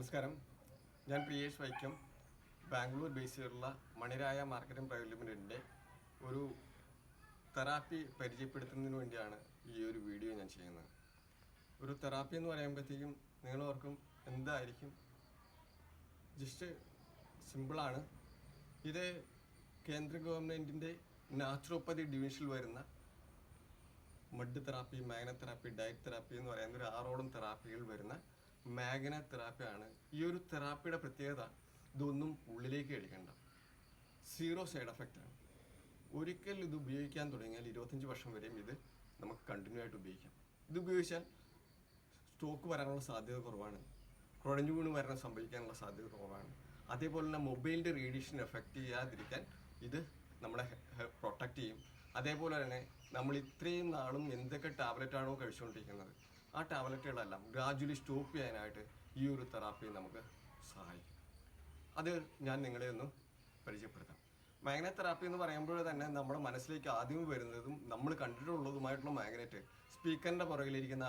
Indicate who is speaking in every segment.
Speaker 1: നമസ്കാരം. ഞാൻ പ്രിയേഷ് വൈക്കം, ബാംഗ്ലൂർ ബേസ് ചെയ്തിട്ടുള്ള മണിരായ മാർക്കറ്റിംഗ് പ്രൈവറ്റ് ലിമിറ്റഡിൻ്റെ ഒരു തെറാപ്പി പരിചയപ്പെടുത്തുന്നതിന് വേണ്ടിയാണ് ഈ ഒരു വീഡിയോ ഞാൻ ചെയ്യുന്നത്. ഒരു തെറാപ്പി എന്ന് പറയുമ്പോഴത്തേക്കും നിങ്ങൾ ഓർക്കും എന്തായിരിക്കും? ജസ്റ്റ് സിമ്പിളാണ്. ഇത് കേന്ദ്ര ഗവൺമെൻറ്റിൻ്റെ നാച്ചുറോപ്പതി ഡിവിഷനിൽ വരുന്ന mud therapy, magnet therapy, diet therapy എന്ന് പറയുന്ന ഒരു 6ഓളം തെറാപ്പികൾ വരുന്ന മാഗ്നറ്റ് തെറാപ്പിയാണ്. ഈ ഒരു തെറാപ്പിയുടെ പ്രത്യേകത ഇതൊന്നും ഉള്ളിലേക്ക് കഴിക്കണ്ട, 0 സൈഡ് എഫക്റ്റ് ആണ്. ഒരിക്കൽ ഇത് ഉപയോഗിക്കാൻ തുടങ്ങിയാൽ 25 വർഷം വരെയും ഇത് നമുക്ക് കണ്ടിന്യൂ ആയിട്ട് ഉപയോഗിക്കാം. ഇത് ഉപയോഗിച്ചാൽ സ്ട്രോക്ക് വരാനുള്ള സാധ്യത കുറവാണ്, കുഴഞ്ഞു വീണ് മരണം സംഭവിക്കാനുള്ള സാധ്യത കുറവാണ്. അതേപോലെ തന്നെ മൊബൈലിൻ്റെ റേഡിയേഷൻ എഫക്റ്റ് ചെയ്യാതിരിക്കാൻ ഇത് നമ്മളെ പ്രൊട്ടക്റ്റ് ചെയ്യും. അതേപോലെ തന്നെ നമ്മൾ ഇത്രയും നാളും എന്തൊക്കെ ടാബ്ലറ്റാണോ കഴിച്ചുകൊണ്ടിരിക്കുന്നത് ആ ടാബ്ലറ്റുകളെല്ലാം ഗ്രാജുവലി സ്റ്റോപ്പ് ചെയ്യാനായിട്ട് ഈ ഒരു തെറാപ്പി നമുക്ക് സഹായിക്കും. അത് ഞാൻ നിങ്ങളെ ഒന്ന് പരിചയപ്പെടുത്താം. മാഗ്നറ്റ് തെറാപ്പി എന്ന് പറയുമ്പോൾ തന്നെ നമ്മുടെ മനസ്സിലേക്ക് ആദ്യം വരുന്നതും നമ്മൾ കണ്ടിട്ടുള്ളതുമായിട്ടുള്ള മാഗ്നറ്റ്, സ്പീക്കറിൻ്റെ പുറകിലിരിക്കുന്ന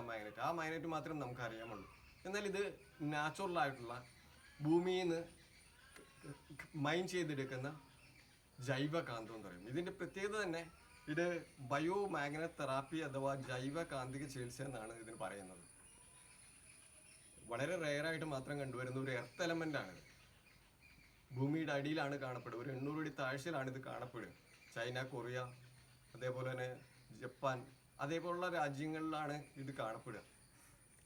Speaker 1: ആ മാഗ്നറ്റ് മാത്രമേ നമുക്ക് അറിയാമുള്ളൂ. എന്നാൽ ഇത് നാച്ചുറലായിട്ടുള്ള ഭൂമിയിൽ നിന്ന് മൈൻ ചെയ്തെടുക്കുന്ന ജൈവകാന്തം എന്ന് പറയും. ഇതിൻ്റെ പ്രത്യേകത തന്നെ ഇത് ബയോ മാഗ്നറ്റ് തെറാപ്പി അഥവാ ജൈവ കാന്തിക ചികിത്സ എന്നാണ് ഇതിന് പറയുന്നത്. വളരെ റെയറായിട്ട് മാത്രം കണ്ടുവരുന്ന ഒരു എർത്ത് എലമെൻ്റാണിത്. ഭൂമിയുടെ അടിയിലാണ് കാണപ്പെടുക. ഒരു 800 അടി താഴ്ചയിലാണ് ഇത് കാണപ്പെടുക. ചൈന, കൊറിയ, അതേപോലെ തന്നെ ജപ്പാൻ, അതേപോലുള്ള രാജ്യങ്ങളിലാണ് ഇത് കാണപ്പെടുക.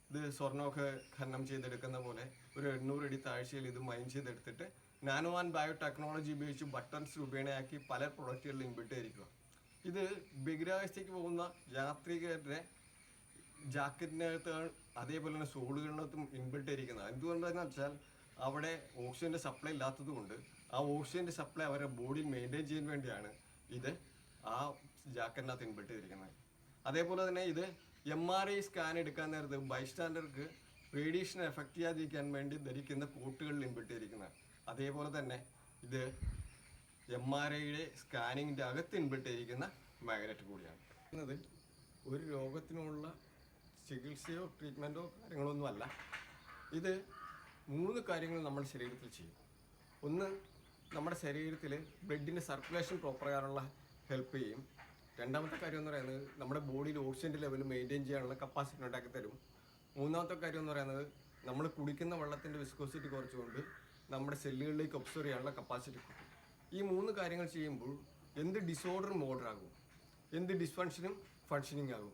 Speaker 1: ഇത് സ്വർണ്ണമൊക്കെ ഖനനം ചെയ്തെടുക്കുന്ന പോലെ ഒരു 800 അടി താഴ്ചയിൽ ഇത് മൈൻ ചെയ്തെടുത്തിട്ട് നാനോ ആൻഡ് ബയോ ടെക്നോളജി ഉപയോഗിച്ച് ബട്ടൺസ് രൂപേണയാക്കി പല പ്രൊഡക്റ്റുകളിൽ ഇൻബിൽട്ട് ചെയ്തിരിക്കുക. ഇത് ബഹിരാകാശത്തേക്ക് പോകുന്ന യാത്രികരുടെ ജാക്കറ്റിനകത്ത് അതേപോലെ തന്നെ സോളുകളിനകത്തും ഇൻബിൽട്ട് ചെയ്തിരിക്കുന്നത്. എന്തുകൊണ്ടെന്ന് വെച്ചാൽ അവിടെ ഓക്സിജൻ്റെ സപ്ലൈ ഇല്ലാത്തത് കൊണ്ട് ആ ഓക്സിജൻ്റെ സപ്ലൈ അവരുടെ ബോഡിയിൽ മെയിൻറ്റെയിൻ ചെയ്യാൻ വേണ്ടിയാണ് ഇത് ആ ജാക്കറ്റിനകത്ത് ഇൻബിൽട്ട് ചെയ്തിരിക്കുന്നത്. അതേപോലെ തന്നെ ഇത് MRI സ്കാൻ എടുക്കാൻ നേരത്ത് ബൈസ്റ്റാൻഡർക്ക് റേഡിയേഷൻ എഫക്റ്റ് ചെയ്യാതിരിക്കാൻ വേണ്ടി ധരിക്കുന്ന കോട്ടുകളിൽ ഇൻബിൽട്ട് ചെയ്തിരിക്കുന്നത്. അതേപോലെ തന്നെ ഇത് MRIയുടെ സ്കാനിങ്ങിൻ്റെ അകത്ത് ഇൻബിൽട്ട് ചെയ്തിരിക്കുന്ന മാഗ്നറ്റ് കൂടിയാണ്. എന്നത് ഒരു രോഗത്തിനുള്ള ചികിത്സയോ ട്രീറ്റ്മെൻറ്റോ കാര്യങ്ങളൊന്നും അല്ല. ഇത് 3 കാര്യങ്ങൾ നമ്മുടെ ശരീരത്തിൽ ചെയ്യും. ഒന്ന്, നമ്മുടെ ശരീരത്തിൽ ബ്ലഡിൻ്റെ സർക്കുലേഷൻ പ്രോപ്പറാകാനുള്ള ഹെൽപ്പ് ചെയ്യും. രണ്ടാമത്തെ കാര്യം എന്ന് പറയുന്നത് നമ്മുടെ ബോഡിയിൽ ഓക്സിജൻ്റെ ലെവൽ മെയിൻറ്റെയിൻ ചെയ്യാനുള്ള കപ്പാസിറ്റി ഉണ്ടാക്കി തരും. മൂന്നാമത്തെ കാര്യം എന്ന് പറയുന്നത് നമ്മൾ കുടിക്കുന്ന വെള്ളത്തിൻ്റെ വിസ്കോസിറ്റി കുറച്ചുകൊണ്ട് നമ്മുടെ സെല്ലുകളിലേക്ക് ഒബ്സർവ് ചെയ്യാനുള്ള കപ്പാസിറ്റി കിട്ടും. ഈ 3 കാര്യങ്ങൾ ചെയ്യുമ്പോൾ എന്ത് ഡിസോർഡറും മോഡർ ആകും, എന്ത് ഡിസ്ഫങ്ഷനും ഫങ്ഷനിങ് ആകും,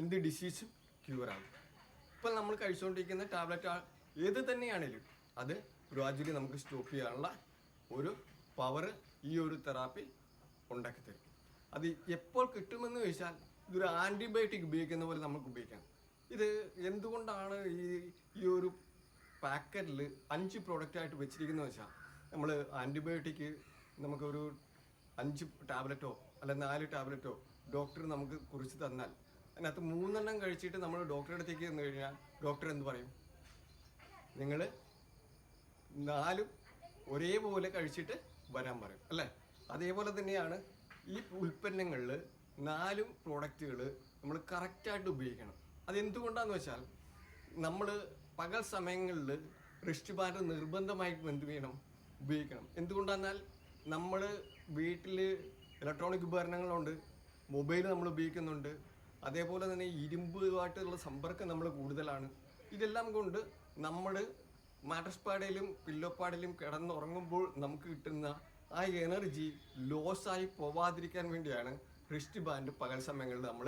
Speaker 1: എന്ത് ഡിസീസും ക്യൂർ ആകും. ഇപ്പം നമ്മൾ കഴിച്ചുകൊണ്ടിരിക്കുന്ന ടാബ്ലറ്റ് ഏത് തന്നെയാണെങ്കിലും അത് ഗ്രാജുവലി നമുക്ക് സ്റ്റോപ്പ് ചെയ്യാനുള്ള ഒരു പവർ ഈ ഒരു തെറാപ്പി ഉണ്ടാക്കി തരും. അത് എപ്പോൾ കിട്ടുമെന്ന് ചോദിച്ചാൽ ഇതൊരു ആൻറ്റിബയോട്ടിക് ഉപയോഗിക്കുന്ന പോലെ നമുക്ക് ഉപയോഗിക്കാം. ഇത് എന്തുകൊണ്ടാണ് ഈ ഒരു പാക്കറ്റിൽ 5 പ്രോഡക്റ്റായിട്ട് വെച്ചിരിക്കുന്നത് വെച്ചാൽ, നമ്മൾ ആൻറ്റിബയോട്ടിക് നമുക്കൊരു 5 ടാബ്ലറ്റോ അല്ല 4 ടാബ്ലറ്റോ ഡോക്ടർ നമുക്ക് കുറിച്ച് തന്നാൽ അതിനകത്ത് 3 കഴിച്ചിട്ട് നമ്മൾ ഡോക്ടറുടെ അടുത്തേക്ക് ചെന്ന് കഴിഞ്ഞാൽ ഡോക്ടർ എന്ത് പറയും? നിങ്ങൾ 4 ഒരേപോലെ കഴിച്ചിട്ട് വരാൻ പറയും, അല്ലേ? അതേപോലെ തന്നെയാണ് ഈ ഉൽപ്പന്നങ്ങളിൽ 4 പ്രോഡക്റ്റുകൾ നമ്മൾ കറക്റ്റായിട്ട് ഉപയോഗിക്കണം. അതെന്തുകൊണ്ടാണെന്ന് വെച്ചാൽ നമ്മൾ പകൽ സമയങ്ങളിൽ റിസ്റ്റ് ബാൻഡ് നിർബന്ധമായിട്ട് എന്ത് ചെയ്യണം? ഉപയോഗിക്കണം. എന്തുകൊണ്ടാണെന്നാൽ നമ്മൾ വീട്ടിൽ ഇലക്ട്രോണിക് ഉപകരണങ്ങളുണ്ട്, മൊബൈൽ നമ്മൾ ഉപയോഗിക്കുന്നുണ്ട്, അതേപോലെ തന്നെ ഇരുമ്പുമായിട്ടുള്ള സമ്പർക്കം നമ്മൾ കൂടുതലാണ്. ഇതെല്ലാം കൊണ്ട് നമ്മൾ മാട്രസ് പാടയിലും പില്ലോ പാടയിലും കിടന്നുറങ്ങുമ്പോൾ നമുക്ക് കിട്ടുന്ന ആ എനർജി ലോസായി പോവാതിരിക്കാൻ വേണ്ടിയാണ് റിസ്റ്റ് ബാൻഡ് പകൽ സമയങ്ങളിൽ നമ്മൾ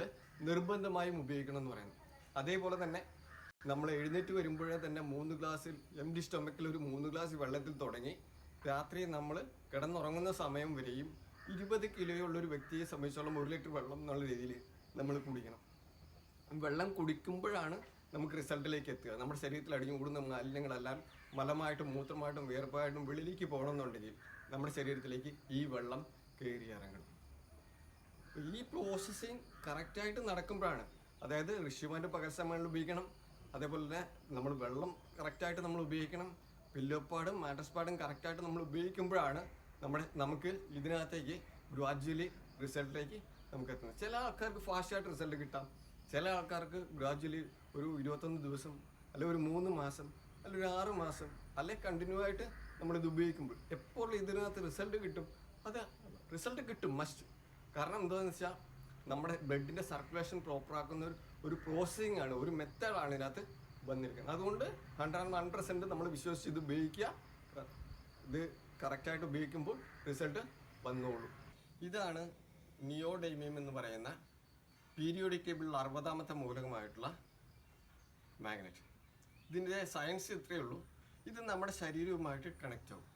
Speaker 1: നിർബന്ധമായും ഉപയോഗിക്കണം എന്ന് പറയുന്നത്. അതേപോലെ തന്നെ നമ്മൾ എഴുന്നേറ്റ് വരുമ്പോഴേ തന്നെ 3 ഗ്ലാസ്സിൽ എംപ്റ്റി സ്റ്റൊമക്കിൽ ഒരു 3 ഗ്ലാസ് വെള്ളത്തിൽ തുടങ്ങി രാത്രി നമ്മൾ കിടന്നുറങ്ങുന്ന സമയം വരെയും 20 കിലോയുള്ളൊരു വ്യക്തിയെ സംബന്ധിച്ചോളം 1 ലിറ്റർ വെള്ളം എന്നുള്ള രീതിയിൽ നമ്മൾ കുടിക്കണം. വെള്ളം കുടിക്കുമ്പോഴാണ് നമുക്ക് റിസൾട്ടിലേക്ക് എത്തുക. നമ്മുടെ ശരീരത്തിൽ അടിഞ്ഞു കൂടുന്ന മാലിന്യങ്ങളെല്ലാം മലമായിട്ടും മൂത്രമായിട്ടും വേർപ്പായിട്ടും വെളിയിലേക്ക് പോകണമെന്നുണ്ടെങ്കിൽ നമ്മുടെ ശരീരത്തിലേക്ക് ഈ വെള്ളം കയറി ഇറങ്ങണം. ഈ പ്രോസസ്സിങ് കറക്റ്റായിട്ട് നടക്കുമ്പോഴാണ്, അതായത് ഋഷിമാൻ്റെ പകൽ സമയങ്ങളിൽ ഉപയോഗിക്കണം, അതേപോലെ തന്നെ നമ്മൾ വെള്ളം കറക്റ്റായിട്ട് നമ്മൾ ഉപയോഗിക്കണം, പില്ലോ പാടും മാട്രസ് പാടും കറക്റ്റായിട്ട് നമ്മൾ ഉപയോഗിക്കുമ്പോഴാണ് നമുക്ക് ഇതിനകത്തേക്ക് ഗ്രാജുവലി റിസൾട്ടിലേക്ക് നമുക്ക് എത്തുന്നത്. ചില ആൾക്കാർക്ക് ഫാസ്റ്റായിട്ട് റിസൾട്ട് കിട്ടാം, ചില ആൾക്കാർക്ക് ഗ്രാജുവലി ഒരു 21 ദിവസം അല്ലെങ്കിൽ ഒരു 3 മാസം അല്ലെങ്കിൽ ഒരു 6 മാസം അല്ലെങ്കിൽ കണ്ടിന്യൂ ആയിട്ട് നമ്മളിത് ഉപയോഗിക്കുമ്പോൾ എപ്പോൾ ഇതിനകത്ത് റിസൾട്ട് കിട്ടും, അത് റിസൾട്ട് കിട്ടും മസ്റ്റ്. കാരണം എന്താണെന്ന് വെച്ചാൽ നമ്മുടെ ബ്ലഡിൻ്റെ സർക്കുലേഷൻ പ്രോപ്പർ ആക്കുന്ന ഒരു പ്രോസസ്സിങ് ആണ്, ഒരു മെത്തേഡാണ് ഇതിനകത്ത് വന്നിരിക്കുന്നത്. അതുകൊണ്ട് 100% നമ്മൾ വിശ്വസിച്ച് ഇത് ഉപയോഗിക്കുക. ഇത് കറക്റ്റായിട്ട് ഉപയോഗിക്കുമ്പോൾ റിസൾട്ട് വന്നോളൂ. ഇതാണ് നിയോഡൈമിയം എന്ന് പറയുന്ന പീരിയോഡിക് ടേബിളിൽ 60ാമത്തെ മൂലകമായിട്ടുള്ള മാഗ്നറ്റ്. ഇതിൻ്റെ സയൻസ് ഇത്രയേ ഉള്ളൂ. ഇത് നമ്മുടെ ശരീരവുമായിട്ട് കണക്റ്റ് ആവും.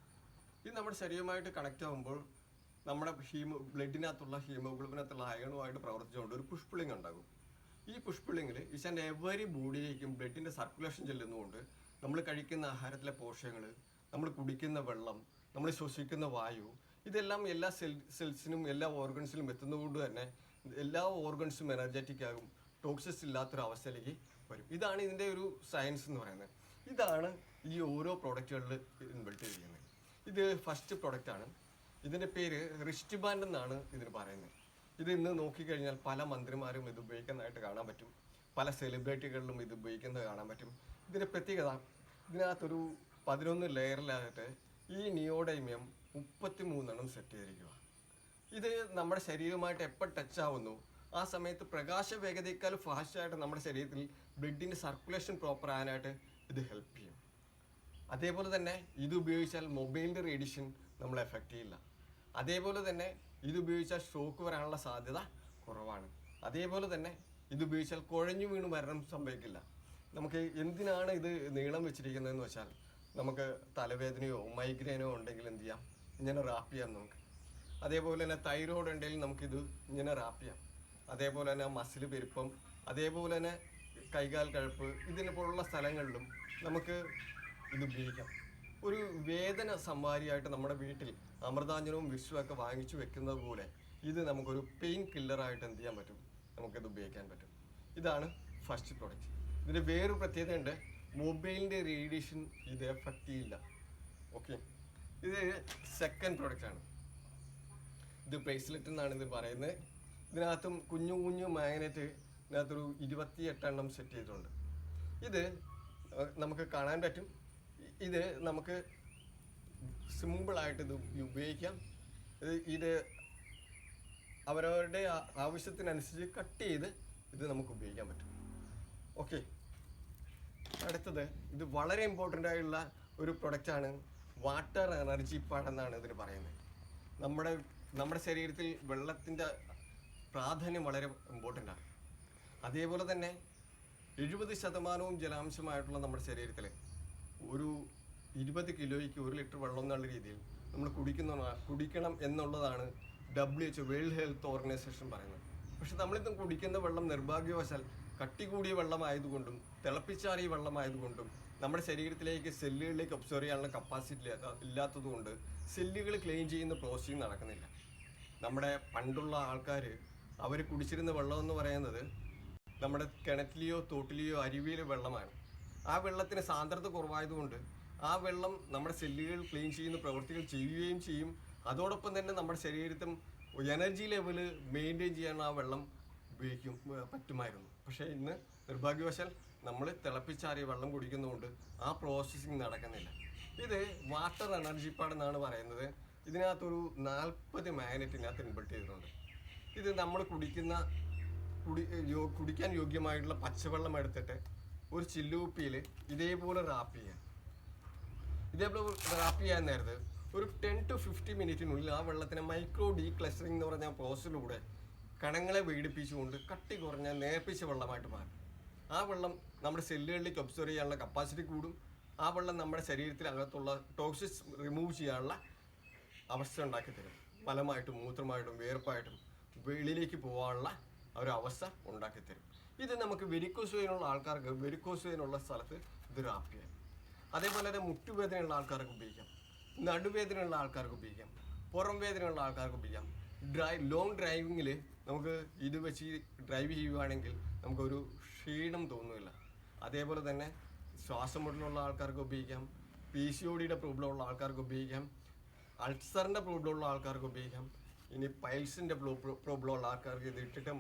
Speaker 1: ഇത് നമ്മുടെ ശരീരവുമായിട്ട് കണക്റ്റ് ആകുമ്പോൾ നമ്മുടെ ബ്ലഡിനകത്തുള്ള ഹീമോഗ്ലോബിനകത്തുള്ള അയണുമായിട്ട് പ്രവർത്തിച്ചുകൊണ്ട് ഒരു പുഷ് പുള്ളിങ് ഉണ്ടാകും. ഈ പുഷ് പുള്ളിങ്ങിൽ ഈശാൻ്റെ എവരി ബോഡിയിലേക്കും ബ്ലഡിൻ്റെ സർക്കുലേഷൻ ചെല്ലുന്നതുകൊണ്ട് നമ്മൾ കഴിക്കുന്ന ആഹാരത്തിലെ പോഷകങ്ങൾ, നമ്മൾ കുടിക്കുന്ന വെള്ളം, നമ്മൾ ശ്വസിക്കുന്ന വായു, ഇതെല്ലാം എല്ലാ സെൽസിനും എല്ലാ ഓർഗൻസിലും എത്തുന്നതുകൊണ്ട് തന്നെ എല്ലാ ഓർഗൻസും എനർജറ്റിക് ആകും, ടോക്സിസ് ഇല്ലാത്തൊരു അവസ്ഥയിലേക്ക് വരും. ഇതാണ് ഇതിൻ്റെ ഒരു സയൻസ് എന്ന് പറയുന്നത്. ഇതാണ് ഈ ഓരോ പ്രോഡക്റ്റുകളിൽ ഇൻബിൽട്ട് ചെയ്തിരിക്കുന്നത്. ഇത് ഫസ്റ്റ് പ്രോഡക്റ്റാണ്. ഇതിൻ്റെ പേര് റിസ്റ്റ് ബാൻഡ് എന്നാണ് ഇതിന് പറയുന്നത്. ഇത് ഇന്ന് നോക്കിക്കഴിഞ്ഞാൽ പല മന്ത്രിമാരും ഇത് ഉപയോഗിക്കുന്നതായിട്ട് കാണാൻ പറ്റും, പല സെലിബ്രിറ്റികളിലും ഇത് ഉപയോഗിക്കുന്നത് കാണാൻ പറ്റും. ഇതിൻ്റെ പ്രത്യേകത, ഇതിനകത്തൊരു 11 ലെയറിലായിട്ട് ഈ നിയോഡൈമിയം 33 സെറ്റ് ചെയ്തിരിക്കുക. ഇത് നമ്മുടെ ശരീരവുമായിട്ട് എപ്പോൾ ടച്ച് ആവുന്നു ആ സമയത്ത് പ്രകാശ വേഗതയേക്കാൾ ഫാസ്റ്റായിട്ട് നമ്മുടെ ശരീരത്തിൽ ബ്ലഡിൻ്റെ സർക്കുലേഷൻ പ്രോപ്പർ ആകാനായിട്ട് ഇത് ഹെൽപ്പ് ചെയ്യും. അതേപോലെ തന്നെ ഇത് ഉപയോഗിച്ചാൽ മൊബൈലിൻ്റെ റേഡിയേഷൻ നമ്മളെ എഫക്റ്റ് ചെയ്യില്ല. അതേപോലെ തന്നെ ഇത് ഉപയോഗിച്ചാൽ സ്ട്രോക്ക് വരാനുള്ള സാധ്യത കുറവാണ്. അതേപോലെ തന്നെ ഇത് ഉപയോഗിച്ചാൽ കുഴഞ്ഞു വീണ് മരണം സംഭവിക്കില്ല. നമുക്ക് എന്തിനാണ് ഇത് നീളം വെച്ചിരിക്കുന്നതെന്ന് വെച്ചാൽ നമുക്ക് തലവേദനയോ മൈഗ്രെയിനോ ഉണ്ടെങ്കിൽ എന്ത് ചെയ്യാം, ഇങ്ങനെ റാപ്പ് ചെയ്യാം നമുക്ക്. അതേപോലെ തന്നെ തൈറോയ്ഡ് ഉണ്ടെങ്കിൽ നമുക്കിത് ഇങ്ങനെ റാപ്പ് ചെയ്യാം. അതേപോലെ തന്നെ മസിൽ പെരുപ്പം, അതേപോലെ തന്നെ കൈകാൽ കഴപ്പ്, ഇതിനെ പോലുള്ള സ്ഥലങ്ങളിലും നമുക്ക് ഇത് ഉപയോഗിക്കാം. ഒരു വേദന സംഹാരിയായിട്ട് നമ്മുടെ വീട്ടിൽ അമൃതാഞ്ജനവും വിഷുവൊക്കെ വാങ്ങിച്ചു വെക്കുന്നത് പോലെ ഇത് നമുക്കൊരു പെയിൻ കില്ലറായിട്ട് എന്ത് ചെയ്യാൻ പറ്റും, നമുക്കിത് ഉപയോഗിക്കാൻ പറ്റും. ഇതാണ് ഫസ്റ്റ് പ്രോഡക്റ്റ്. ഇതിൻ്റെ വേറൊരു പ്രത്യേകതയുണ്ട്, മൊബൈലിൻ്റെ റേഡിയേഷൻ ഇത് എഫക്റ്റ് ചെയ്യില്ല. ഓക്കെ, ഇത് സെക്കൻഡ് പ്രോഡക്റ്റാണ്. ഇത് ബ്രേസ്ലെറ്റ് എന്നാണ് ഇത് പറയുന്നത്. ഇതിനകത്തും കുഞ്ഞു കുഞ്ഞു മാഗ്നറ്റ് ഇതിനകത്തൊരു 28 സെറ്റ് ചെയ്തിട്ടുണ്ട്. ഇത് നമുക്ക് കാണാൻ പറ്റും. ഇത് നമുക്ക് സിമ്പിളായിട്ട് ഇത് ഉപയോഗിക്കാം. ഇത് അവരവരുടെ ആവശ്യത്തിനനുസരിച്ച് കട്ട് ചെയ്ത് ഇത് നമുക്ക് ഉപയോഗിക്കാൻ പറ്റും. ഓക്കെ, അടുത്തത് ഇത് വളരെ ഇമ്പോർട്ടൻ്റ് ആയിട്ടുള്ള ഒരു പ്രൊഡക്റ്റാണ് വാട്ടർ എനർജി പാഡ് എന്നാണ് ഇതിന് പറയുന്നത്. നമ്മുടെ ശരീരത്തിൽ വെള്ളത്തിൻ്റെ പ്രാധാന്യം വളരെ ഇമ്പോർട്ടൻ്റ് ആണ്. അതേപോലെ തന്നെ 70% ജലാംശമായിട്ടുള്ള നമ്മുടെ ശരീരത്തിൽ ഒരു 20 കിലോയ്ക്ക് 1 ലിറ്റർ വെള്ളം എന്നുള്ള രീതിയിൽ നമ്മൾ കുടിക്കണം എന്നുള്ളതാണ് WHO വേൾഡ് ഹെൽത്ത് ഓർഗനൈസേഷൻ പറയുന്നത്. പക്ഷെ നമ്മളിതും കുടിക്കുന്ന വെള്ളം നിർഭാഗ്യവശാൽ കട്ടി കൂടിയ വെള്ളമായതുകൊണ്ടും തിളപ്പിച്ചാറിയ വെള്ളമായതുകൊണ്ടും നമ്മുടെ ശരീരത്തിലേക്ക് സെല്ലുകളിലേക്ക് ഒബ്സർവ് ചെയ്യാനുള്ള കപ്പാസിറ്റി ഇല്ലാത്തതുകൊണ്ട് സെല്ലുകൾ ക്ലീൻ ചെയ്യുന്ന പ്രോസസ്സിങ് നടക്കുന്നില്ല. നമ്മുടെ പണ്ടുള്ള ആൾക്കാർ അവർ കുടിച്ചിരുന്ന വെള്ളം എന്ന് പറയുന്നത് നമ്മുടെ കിണറ്റിലെയോ തോട്ടിലെയോ അരുവിയിലോ വെള്ളമാണ്. ആ വെള്ളത്തിന് സാന്ദ്രത കുറവായതുകൊണ്ട് ആ വെള്ളം നമ്മുടെ സെല്ലുകൾ ക്ലീൻ ചെയ്യുന്ന പ്രവൃത്തികൾ ചെയ്യുകയും ചെയ്യും. അതോടൊപ്പം തന്നെ നമ്മുടെ ശരീരത്തിൽ എനർജി ലെവൽ മെയിൻറ്റെയിൻ ചെയ്യാൻ ആ വെള്ളം പറ്റുമായിരുന്നു. പക്ഷേ ഇന്ന് നിർഭാഗ്യവശാൽ നമ്മൾ തിളപ്പിച്ചാറിയ വെള്ളം കുടിക്കുന്നതുകൊണ്ട് ആ പ്രോസസ്സിങ് നടക്കുന്നില്ല. ഇത് വാട്ടർ എനർജി പാഡ് എന്നാണ് പറയുന്നത്. ഇതിനകത്തൊരു 40 മാഗ്നറ്റിനകത്ത് ഇൻബിൽട്ട് ചെയ്തിട്ടുണ്ട്. ഇത് നമ്മൾ കുടിക്കാൻ യോഗ്യമായിട്ടുള്ള പച്ചവെള്ളം എടുത്തിട്ട് ഒരു ചില്ലുകുപ്പിയിൽ ഇതേപോലെ റാപ്പ് ചെയ്യാം. ഇതേപോലെ റാപ്പ് ചെയ്യാൻ നേരത്ത് ഒരു 10 to 15 മിനിറ്റിനുള്ളിൽ ആ വെള്ളത്തിനെ മൈക്രോ ഡീക്ലസ്റ്ററിംഗ് എന്ന് പറഞ്ഞ പ്രോസസ്സിലൂടെ കണങ്ങളെ വീടിപ്പിച്ചുകൊണ്ട് കട്ടി കുറഞ്ഞ നേർപ്പിച്ച വെള്ളമായിട്ട് മാറും. ആ വെള്ളം നമ്മുടെ സെല്ലുകളിലേക്ക് ഒബ്സർവ് ചെയ്യാനുള്ള കപ്പാസിറ്റി കൂടും. ആ വെള്ളം നമ്മുടെ ശരീരത്തിനകത്തുള്ള ടോക്സിസ് റിമൂവ് ചെയ്യാനുള്ള അവസ്ഥ ഉണ്ടാക്കി തരും. മലമായിട്ടും മൂത്രമായിട്ടും വേർപ്പായിട്ടും വെളിയിലേക്ക് പോകാനുള്ള ഒരു അവസ്ഥ ഉണ്ടാക്കി തരും. ഇത് നമുക്ക് വെരിക്കോസ് വെയിനുള്ള ആൾക്കാർക്ക് വെരിക്കോസ് വെയിനുള്ള സ്ഥലത്ത് ഇത് റാപ്പ് ചെയ്യാം. അതേപോലെ തന്നെ മുട്ടുവേദനയുള്ള ആൾക്കാർക്ക് ഉപയോഗിക്കാം, നടുവേദനയുള്ള ആൾക്കാർക്ക് ഉപയോഗിക്കാം, പുറം വേദനയുള്ള ആൾക്കാർക്ക് ഉപയോഗിക്കാം. ലോങ് ഡ്രൈവിങ്ങിൽ നമുക്ക് ഇത് വെച്ച് ഡ്രൈവ് ചെയ്യുകയാണെങ്കിൽ നമുക്കൊരു ക്ഷീണം തോന്നുന്നില്ല. അതേപോലെ തന്നെ ശ്വാസം മുട്ടലുള്ള ആൾക്കാർക്ക് ഉപയോഗിക്കാം, PCODയുടെ പ്രോബ്ലം ഉള്ള ആൾക്കാർക്ക് ഉപയോഗിക്കാം, അൾസറിൻ്റെ പ്രോബ്ലം ഉള്ള ആൾക്കാർക്ക് ഉപയോഗിക്കാം. ഇനി പൈൽസിൻ്റെ പ്രോബ്ലം ഉള്ള ആൾക്കാർക്ക് ഇത് ഇട്ടിട്ട്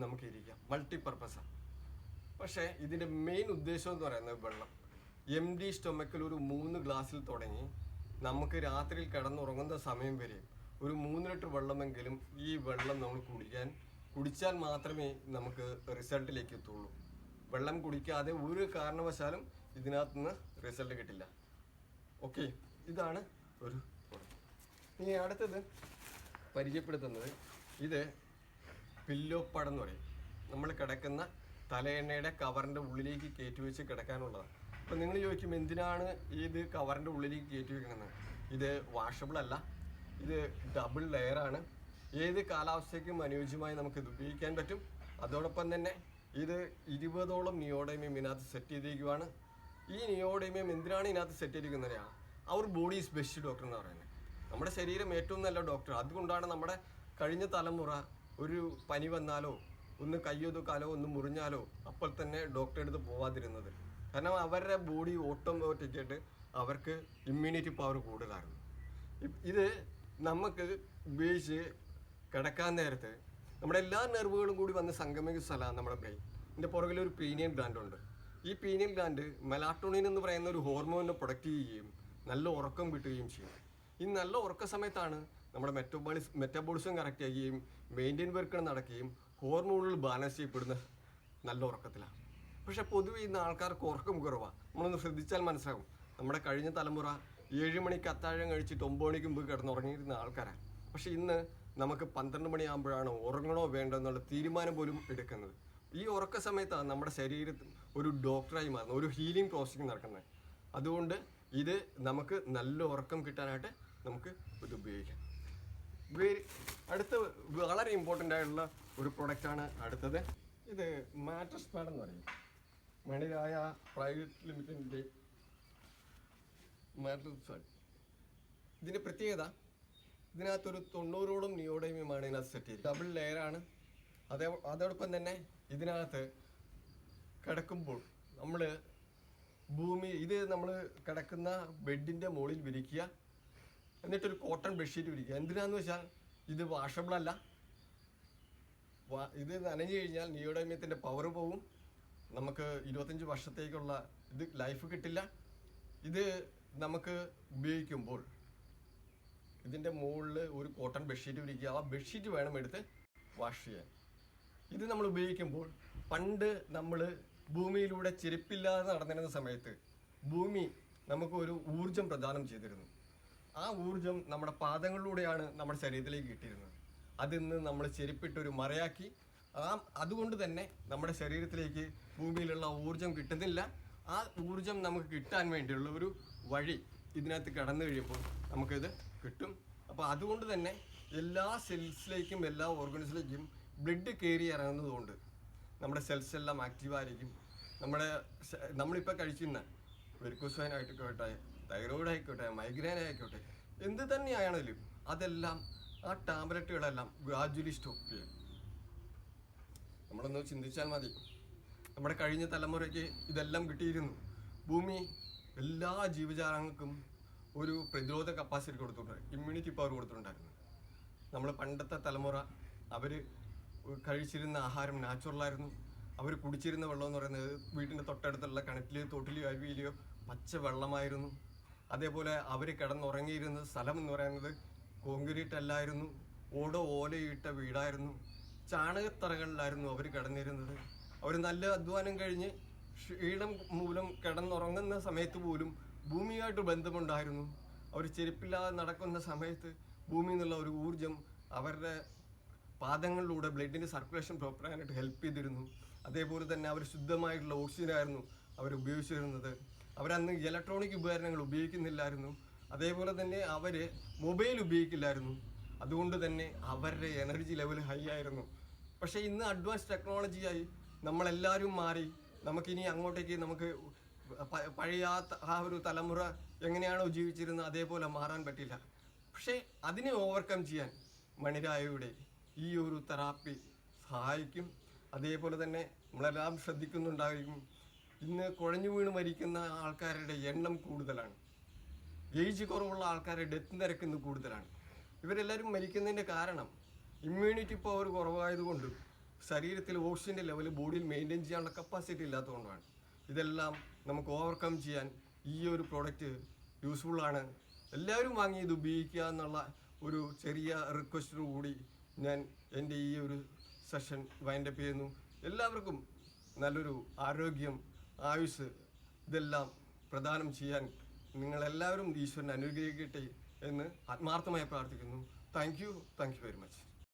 Speaker 1: നമുക്ക് ഇരിക്കാം. മൾട്ടിപ്പർപ്പസാണ്. പക്ഷേ ഇതിൻ്റെ മെയിൻ ഉദ്ദേശം എന്ന് പറയുന്നത് എം ഡി സ്റ്റൊമക്കിൽ ഒരു 3 ഗ്ലാസ്സിൽ തുടങ്ങി നമുക്ക് രാത്രിയിൽ കിടന്നുറങ്ങുന്ന സമയം വരെ ഒരു 3 ലിറ്റർ വെള്ളമെങ്കിലും ഈ വെള്ളം നമ്മൾ കുടിച്ചാൽ മാത്രമേ നമുക്ക് റിസൾട്ടിലേക്ക് എത്തുള്ളൂ. വെള്ളം കുടിക്കാതെ ഒരു കാരണവശാലും ഇതിനകത്ത് നിന്ന് റിസൾട്ട് കിട്ടില്ല. ഓക്കെ, ഇതാണ് ഒരു പ്രോഡക്റ്റ്. ഇനി അടുത്തത് പരിചയപ്പെടുത്തുന്നത് ഇത് പില്ലോ പടം എന്ന് പറയും. നമ്മൾ കിടക്കുന്ന തലയെണ്ണയുടെ കവറിൻ്റെ ഉള്ളിലേക്ക് കയറ്റി വെച്ച് കിടക്കാനുള്ളതാണ്. അപ്പം നിങ്ങൾ ചോദിക്കും എന്തിനാണ് ഇത് കവറിൻ്റെ ഉള്ളിലേക്ക് കയറ്റി വെക്കുന്നത്? ഇത് വാഷബിൾ അല്ല, ഇത് ഡബിൾ ലെയറാണ്. ഏത് കാലാവസ്ഥയ്ക്കും അനുയോജ്യമായി നമുക്കിത് ഉപയോഗിക്കാൻ പറ്റും. അതോടൊപ്പം തന്നെ ഇത് 20ഓളം നിയോഡൈമിയം ഇതിനകത്ത് സെറ്റ് ചെയ്തിരിക്കുകയാണ്. ഈ നിയോഡൈമിയം എന്തിനാണ് ഇതിനകത്ത് സെറ്റ് ചെയ്തിരിക്കുന്നത്? അവർ ബോഡി ഈസ് ബെസ്റ്റ് ഡോക്ടർ എന്ന് പറയുന്നത്. നമ്മുടെ ശരീരം ഏറ്റവും നല്ല ഡോക്ടർ. അതുകൊണ്ടാണ് നമ്മുടെ കഴിഞ്ഞ തലമുറ ഒരു പനി വന്നാലോ ഒന്ന് കയ്യോ കാലോ ഒന്ന് മുറിഞ്ഞാലോ അപ്പോൾ തന്നെ ഡോക്ടറെ അടുത്ത് പോവാതിരുന്നത്. കാരണം അവരുടെ ബോഡി ഓട്ടോമാറ്റിക്കായിട്ട് അവർക്ക് ഇമ്മ്യൂണിറ്റി പവർ കൂടുതലായിരുന്നു. ഇത് നമുക്ക് ഉപയോഗിച്ച് കിടക്കാൻ നേരത്ത് നമ്മുടെ എല്ലാ നെർവുകളും കൂടി വന്ന് സംഗമിക്കുന്ന സ്ഥലമാണ് നമ്മുടെ ബ്രെയിൻ. ഇതിൻ്റെ പുറകിൽ ഒരു പീനിയൽ ഗ്ലാൻഡ് ഉണ്ട്. ഈ പീനിയൽ ഗ്ലാൻഡ് മെലാറ്റോണിൻ എന്ന് പറയുന്ന ഒരു ഹോർമോണിനെ പ്രൊഡക്റ്റ് ചെയ്യുകയും നല്ല ഉറക്കം കിട്ടുകയും ചെയ്യും. ഈ നല്ല ഉറക്ക സമയത്താണ് നമ്മുടെ മെറ്റബോളിസം കറക്റ്റ് ആകുകയും മെയിൻറ്റെയിൻ വർക്കുകൾ നടക്കുകയും ഹോർമോണുകൾ ബാലൻസ് ചെയ്യപ്പെടുന്ന നല്ല ഉറക്കത്തിലാണ്. പക്ഷെ പൊതുവെ ഇന്ന് ആൾക്കാർക്ക് ഉറക്കം കുറവാണ്. നമ്മളൊന്ന് ശ്രദ്ധിച്ചാൽ മനസ്സിലാകും. നമ്മുടെ കഴിഞ്ഞ തലമുറ 7 മണിക്ക് അത്താഴം കഴിച്ചിട്ട് 9 മണിക്ക് മുമ്പ് കിടന്നുറങ്ങിയിരുന്ന ആൾക്കാരാണ്. പക്ഷെ ഇന്ന് നമുക്ക് 12 മണിയാകുമ്പോഴാണ് ഉറങ്ങണോ വേണ്ടോ എന്നുള്ള തീരുമാനം പോലും എടുക്കുന്നത്. ഈ ഉറക്ക സമയത്താണ് നമ്മുടെ ശരീരത്തിൽ ഒരു ഡോക്ടറായി മാറുന്നത്, ഒരു ഹീലിംഗ് പ്രോസസ്സിംഗ് നടക്കുന്നത്. അതുകൊണ്ട് ഇത് നമുക്ക് നല്ല ഉറക്കം കിട്ടാനായിട്ട് നമുക്ക് ഇത് ഉപയോഗിക്കാം. അടുത്ത വളരെ ഇമ്പോർട്ടൻ്റ് ആയിട്ടുള്ള ഒരു പ്രൊഡക്റ്റാണ് അടുത്തത്. ഇത് മാട്രസ് പാഡ് എന്ന് പറയും. മണിരായ പ്രൈവറ്റ് ലിമിറ്റഡിൻ്റെ മാട്രസ് പാഡ്. ഇതിൻ്റെ പ്രത്യേകത ഇതിനകത്തൊരു 90ഓളം നിയോഡൈമിയമാണ് ഇതിനകത്ത് സെറ്റ് ചെയ്തത്. ഡബിൾ ലെയറാണ്. അതോടൊപ്പം തന്നെ ഇതിനകത്ത് കിടക്കുമ്പോൾ നമ്മൾ ഇത് നമ്മൾ കിടക്കുന്ന ബെഡിൻ്റെ മുകളിൽ വിരിക്കുക, എന്നിട്ടൊരു കോട്ടൺ ബെഡ്ഷീറ്റ് വിരിക്കുക. എന്തിനാന്ന് വെച്ചാൽ ഇത് വാഷബിൾ അല്ല. ഇത് നനഞ്ഞു കഴിഞ്ഞാൽ നിയോഡൈമിയത്തിൻ്റെ പവർ പോവും. നമുക്ക് 25 വർഷത്തേക്കുള്ള ഇത് ലൈഫ് കിട്ടില്ല. ഇത് നമുക്ക് ഉപയോഗിക്കുമ്പോൾ ഇതിൻ്റെ മുകളിൽ ഒരു കോട്ടൺ ബെഡ്ഷീറ്റ് വിരിക്കുക. ആ ബെഡ്ഷീറ്റ് വേണം എടുത്ത് വാഷ് ചെയ്യാൻ. ഇത് നമ്മൾ ഉപയോഗിക്കുമ്പോൾ പണ്ട് നമ്മൾ ഭൂമിയിലൂടെ ചെരുപ്പില്ലാതെ നടന്നിരുന്ന സമയത്ത് ഭൂമി നമുക്ക് ഒരു ഊർജം പ്രദാനം ചെയ്തിരുന്നു. ആ ഊർജം നമ്മുടെ പാദങ്ങളിലൂടെയാണ് നമ്മുടെ ശരീരത്തിലേക്ക് കിട്ടിയിരുന്നത്. അതിന്ന് നമ്മൾ ചെരുപ്പിട്ടൊരു മറയാക്കി. അതുകൊണ്ട് തന്നെ നമ്മുടെ ശരീരത്തിലേക്ക് ഭൂമിയിലുള്ള ഊർജം കിട്ടുന്നില്ല. ആ ഊർജം നമുക്ക് കിട്ടാൻ വേണ്ടിയുള്ള ഒരു വഴി ഇതിനകത്ത് കടന്നു കഴിയുമ്പോൾ നമുക്കിത് കിട്ടും. അപ്പോൾ അതുകൊണ്ട് തന്നെ എല്ലാ സെൽസിലേക്കും എല്ലാ ഓർഗൻസിലേക്കും ബ്ലഡ് കയറി ഇറങ്ങുന്നതുകൊണ്ട് നമ്മുടെ സെൽസ് എല്ലാം ആക്റ്റീവായിരിക്കും. നമ്മളിപ്പോൾ കഴിക്കുന്ന വെരിക്കോസ് വെയിൻ ആയിക്കോട്ടെ, തൈറോയിഡ് ആയിക്കോട്ടെ, മൈഗ്രെയിൻ ആയിക്കോട്ടെ, എന്ത് തന്നെയാണെങ്കിലും അതെല്ലാം ആ ടാബ്ലറ്റുകളെല്ലാം ഗ്രാജുവലി സ്റ്റോപ്പ് ചെയ്യും. നമ്മളൊന്ന് ചിന്തിച്ചാൽ മതി. നമ്മുടെ കഴിഞ്ഞ തലമുറയ്ക്ക് ഇതെല്ലാം കിട്ടിയിരുന്നു. ഭൂമി എല്ലാ ജീവജാലങ്ങൾക്കും ഒരു പ്രതിരോധ കപ്പാസിറ്റി കൊടുത്തിട്ടുണ്ട്, ഇമ്മ്യൂണിറ്റി പവർ കൊടുത്തിട്ടുണ്ടായിരുന്നു. നമ്മൾ പണ്ടത്തെ തലമുറ അവർ കഴിച്ചിരുന്ന ആഹാരം നാച്ചുറലായിരുന്നു. അവർ കുടിച്ചിരുന്ന വെള്ളം എന്ന് പറയുന്നത് വീട്ടിൻ്റെ തൊട്ടടുത്തുള്ള കിണറ്റിലെയോ തോട്ടിലെയോ അരുവിയിലെയോ പച്ച വെള്ളമായിരുന്നു. അതേപോലെ അവർ കിടന്നുറങ്ങിയിരുന്ന സ്ഥലം എന്ന് പറയുന്നത് കോൺക്രീറ്റ് അല്ലായിരുന്നു, ഓലയിട്ട വീടായിരുന്നു, ചാണകത്തറകളിലായിരുന്നു അവർ കിടന്നിരുന്നത്. അവർ നല്ല അധ്വാനം കഴിഞ്ഞ് ക്ഷീണം മൂലം കിടന്നുറങ്ങുന്ന സമയത്ത് പോലും ഭൂമിയായിട്ട് ബന്ധമുണ്ടായിരുന്നു. അവർ ചെരുപ്പില്ലാതെ നടക്കുന്ന സമയത്ത് ഭൂമിയിൽ നിന്നുള്ള ഒരു ഊർജം അവരുടെ പാദങ്ങളിലൂടെ ബ്ലഡിൻ്റെ സർക്കുലേഷൻ പ്രോപ്പറായിട്ട് ഹെൽപ്പ് ചെയ്തിരുന്നു. അതേപോലെ തന്നെ അവർ ശുദ്ധമായിട്ടുള്ള ഓക്സിജനായിരുന്നു അവർ ഉപയോഗിച്ചിരുന്നത്. അവരന്ന് ഇലക്ട്രോണിക് ഉപകരണങ്ങൾ ഉപയോഗിക്കുന്നില്ലായിരുന്നു. അതേപോലെ തന്നെ അവർ മൊബൈൽ ഉപയോഗിക്കില്ലായിരുന്നു. അതുകൊണ്ട് തന്നെ അവരുടെ എനർജി ലെവൽ ഹൈ ആയിരുന്നു. പക്ഷേ ഇന്ന് അഡ്വാൻസ് ടെക്നോളജിയായി നമ്മളെല്ലാവരും മാറി. നമുക്കിനി അങ്ങോട്ടേക്ക് നമുക്ക് പഴയ ആ ഒരു തലമുറ എങ്ങനെയാണോ ജീവിച്ചിരുന്നത് അതേപോലെ മാറാൻ പറ്റില്ല. പക്ഷേ അതിനെ ഓവർകം ചെയ്യാൻ മണിരായയുടെ ഈ ഒരു തെറാപ്പി സഹായിക്കും. അതേപോലെ തന്നെ നമ്മളെല്ലാം ശ്രദ്ധിക്കുന്നുണ്ടായിരിക്കും, ഇന്ന് കുഴഞ്ഞു വീണ് മരിക്കുന്ന ആൾക്കാരുടെ എണ്ണം കൂടുതലാണ്. ഏജ് കുറവുള്ള ആൾക്കാരുടെ ഡെത്ത് നിരക്ക് ഇന്ന് കൂടുതലാണ്. ഇവരെല്ലാവരും മരിക്കുന്നതിൻ്റെ കാരണം ഇമ്മ്യൂണിറ്റി പവർ കുറവായതുകൊണ്ടും ശരീരത്തിൽ ഓക്സിജൻ്റെ ലെവൽ ബോഡിയിൽ മെയിൻറ്റെയിൻ ചെയ്യാനുള്ള കപ്പാസിറ്റി ഇല്ലാത്തതുകൊണ്ടാണ്. ഇതെല്ലാം നമുക്ക് ഓവർകം ചെയ്യാൻ ഈ ഒരു പ്രോഡക്റ്റ് യൂസ്ഫുള്ളാണ്. എല്ലാവരും വാങ്ങി ഇത് ഉപയോഗിക്കുക എന്നുള്ള ഒരു ചെറിയ റിക്വസ്റ്റോടു കൂടി ഞാൻ എൻ്റെ ഈ ഒരു സെഷൻ വൈൻഡപ്പ് ചെയ്യുന്നു. എല്ലാവർക്കും നല്ലൊരു ആരോഗ്യം, ആയുസ് ഇതെല്ലാം പ്രദാനം ചെയ്യാൻ നിങ്ങളെല്ലാവരും ഈശ്വരൻ അനുഗ്രഹിക്കട്ടെ എന്ന് ആത്മാർത്ഥമായി പ്രാർത്ഥിക്കുന്നു. Thank you very much.